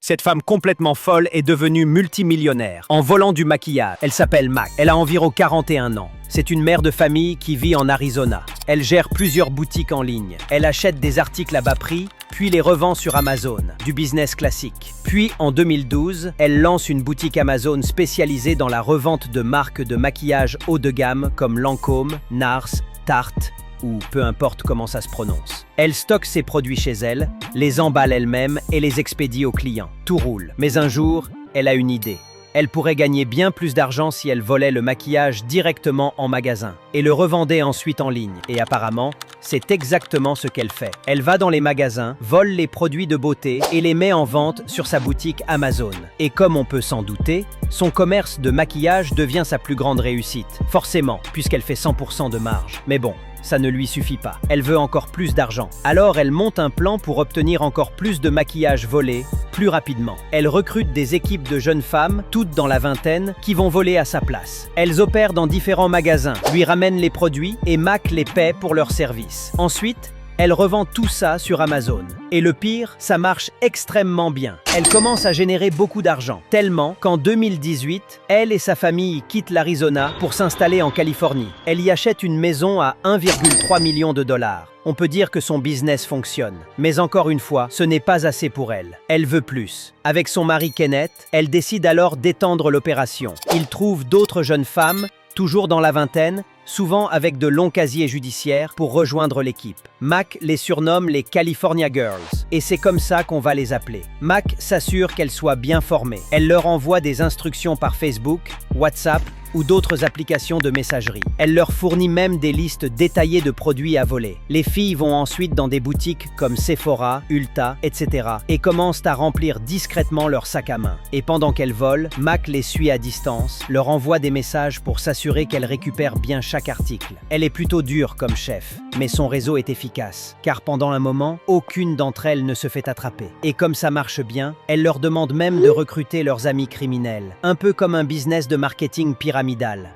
Cette femme complètement folle est devenue multimillionnaire en volant du maquillage. Elle s'appelle Mac. Elle a environ 41 ans. C'est une mère de famille qui vit en Arizona. Elle gère plusieurs boutiques en ligne. Elle achète des articles à bas prix, puis les revend sur Amazon, du business classique. Puis, en 2012, elle lance une boutique Amazon spécialisée dans la revente de marques de maquillage haut de gamme comme Lancôme, Nars, Tarte, ou peu importe comment ça se prononce. Elle stocke ses produits chez elle, les emballe elle-même et les expédie aux clients. Tout roule. Mais un jour, elle a une idée. Elle pourrait gagner bien plus d'argent si elle volait le maquillage directement en magasin et le revendait ensuite en ligne. Et apparemment, c'est exactement ce qu'elle fait. Elle va dans les magasins, vole les produits de beauté et les met en vente sur sa boutique Amazon. Et comme on peut s'en douter, son commerce de maquillage devient sa plus grande réussite. Forcément, puisqu'elle fait 100% de marge. Mais bon, ça ne lui suffit pas. Elle veut encore plus d'argent. Alors elle monte un plan pour obtenir encore plus de maquillage volé, plus rapidement. Elle recrute des équipes de jeunes femmes, toutes dans la vingtaine, qui vont voler à sa place. Elles opèrent dans différents magasins, lui ramènent les produits et Mac les paie pour leur service. Ensuite, elle revend tout ça sur Amazon. Et le pire, ça marche extrêmement bien. Elle commence à générer beaucoup d'argent, tellement qu'en 2018, elle et sa famille quittent l'Arizona pour s'installer en Californie. Elle y achète une maison à 1,3 million de dollars. On peut dire que son business fonctionne. Mais encore une fois, ce n'est pas assez pour elle. Elle veut plus. Avec son mari Kenneth, elle décide alors d'étendre l'opération. Il trouve d'autres jeunes femmes, toujours dans la vingtaine, souvent avec de longs casiers judiciaires, pour rejoindre l'équipe. Mac les surnomme les California Girls, et c'est comme ça qu'on va les appeler. Mac s'assure qu'elles soient bien formées. Elle leur envoie des instructions par Facebook, WhatsApp ou d'autres applications de messagerie. Elle leur fournit même des listes détaillées de produits à voler. Les filles vont ensuite dans des boutiques comme Sephora, Ulta, etc. et commencent à remplir discrètement leur sac à main. Et pendant qu'elles volent, Mac les suit à distance, leur envoie des messages pour s'assurer qu'elles récupèrent bien chaque article. Elle est plutôt dure comme chef, mais son réseau est efficace, car pendant un moment, aucune d'entre elles ne se fait attraper. Et comme ça marche bien, elle leur demande même de recruter leurs amis criminels, un peu comme un business de marketing pyramidal.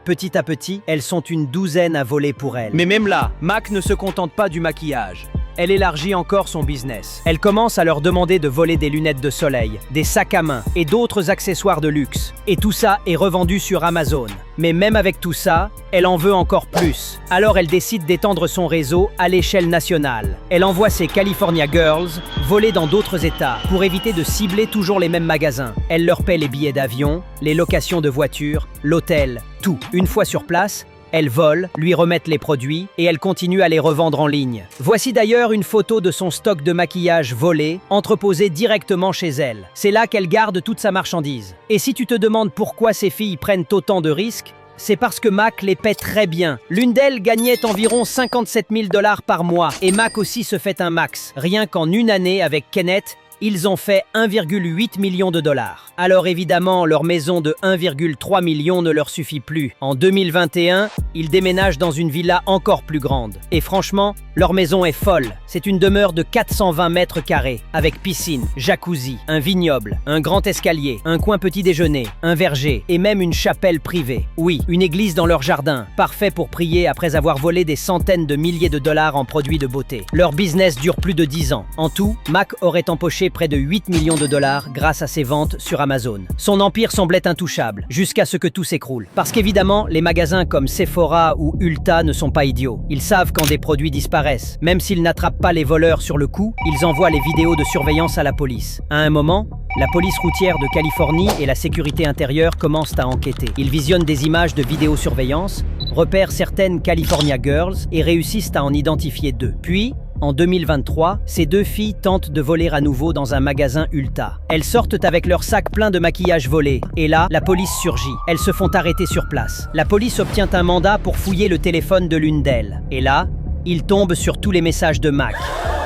Petit à petit, elles sont une douzaine à voler pour elle. Mais même là, Mac ne se contente pas du maquillage. Elle élargit encore son business. Elle commence à leur demander de voler des lunettes de soleil, des sacs à main et d'autres accessoires de luxe. Et tout ça est revendu sur Amazon. Mais même avec tout ça, elle en veut encore plus. Alors elle décide d'étendre son réseau à l'échelle nationale. Elle envoie ses California Girls voler dans d'autres États pour éviter de cibler toujours les mêmes magasins. Elle leur paie les billets d'avion, les locations de voitures, l'hôtel, tout. Une fois sur place, elle vole, lui remettent les produits et elle continue à les revendre en ligne. Voici d'ailleurs une photo de son stock de maquillage volé, entreposé directement chez elle. C'est là qu'elle garde toute sa marchandise. Et si tu te demandes pourquoi ces filles prennent autant de risques, c'est parce que Mac les paie très bien. L'une d'elles gagnait environ 57 000 $ par mois et Mac aussi se fait un max. Rien qu'en une année avec Kenneth, ils ont fait 1,8 million de dollars. Alors évidemment, leur maison de 1,3 million ne leur suffit plus. En 2021, ils déménagent dans une villa encore plus grande. Et franchement, leur maison est folle. C'est une demeure de 420 mètres carrés, avec piscine, jacuzzi, un vignoble, un grand escalier, un coin petit déjeuner, un verger et même une chapelle privée. Oui, une église dans leur jardin, parfait pour prier après avoir volé des centaines de milliers de dollars en produits de beauté. Leur business dure plus de 10 ans. En tout, Mac aurait empoché près de 8 millions de dollars grâce à ses ventes sur Amazon. Son empire semblait intouchable, jusqu'à ce que tout s'écroule. Parce qu'évidemment, les magasins comme Sephora ou Ulta ne sont pas idiots. Ils savent quand des produits disparaissent. Même s'ils n'attrapent pas les voleurs sur le coup, ils envoient les vidéos de surveillance à la police. À un moment, la police routière de Californie et la sécurité intérieure commencent à enquêter. Ils visionnent des images de vidéosurveillance, repèrent certaines California Girls et réussissent à en identifier 2. Puis, en 2023, ces 2 filles tentent de voler à nouveau dans un magasin Ulta. Elles sortent avec leur sac plein de maquillage volé. Et là, la police surgit. Elles se font arrêter sur place. La police obtient un mandat pour fouiller le téléphone de l'une d'elles. Et là, ils tombent sur tous les messages de Mac,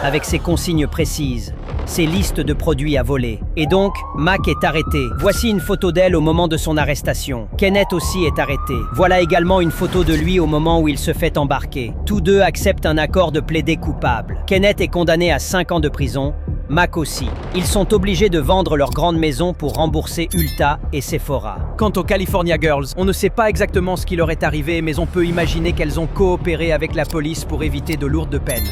avec ses consignes précises, ses listes de produits à voler. Et donc, Mac est arrêtée. Voici une photo d'elle au moment de son arrestation. Kenneth aussi est arrêté. Voilà également une photo de lui au moment où il se fait embarquer. Tous deux acceptent un accord de plaider coupable. Kenneth est condamné à 5 ans de prison, Mac aussi. Ils sont obligés de vendre leur grande maison pour rembourser Ulta et Sephora. Quant aux California Girls, on ne sait pas exactement ce qui leur est arrivé, mais on peut imaginer qu'elles ont coopéré avec la police pour éviter de lourdes peines.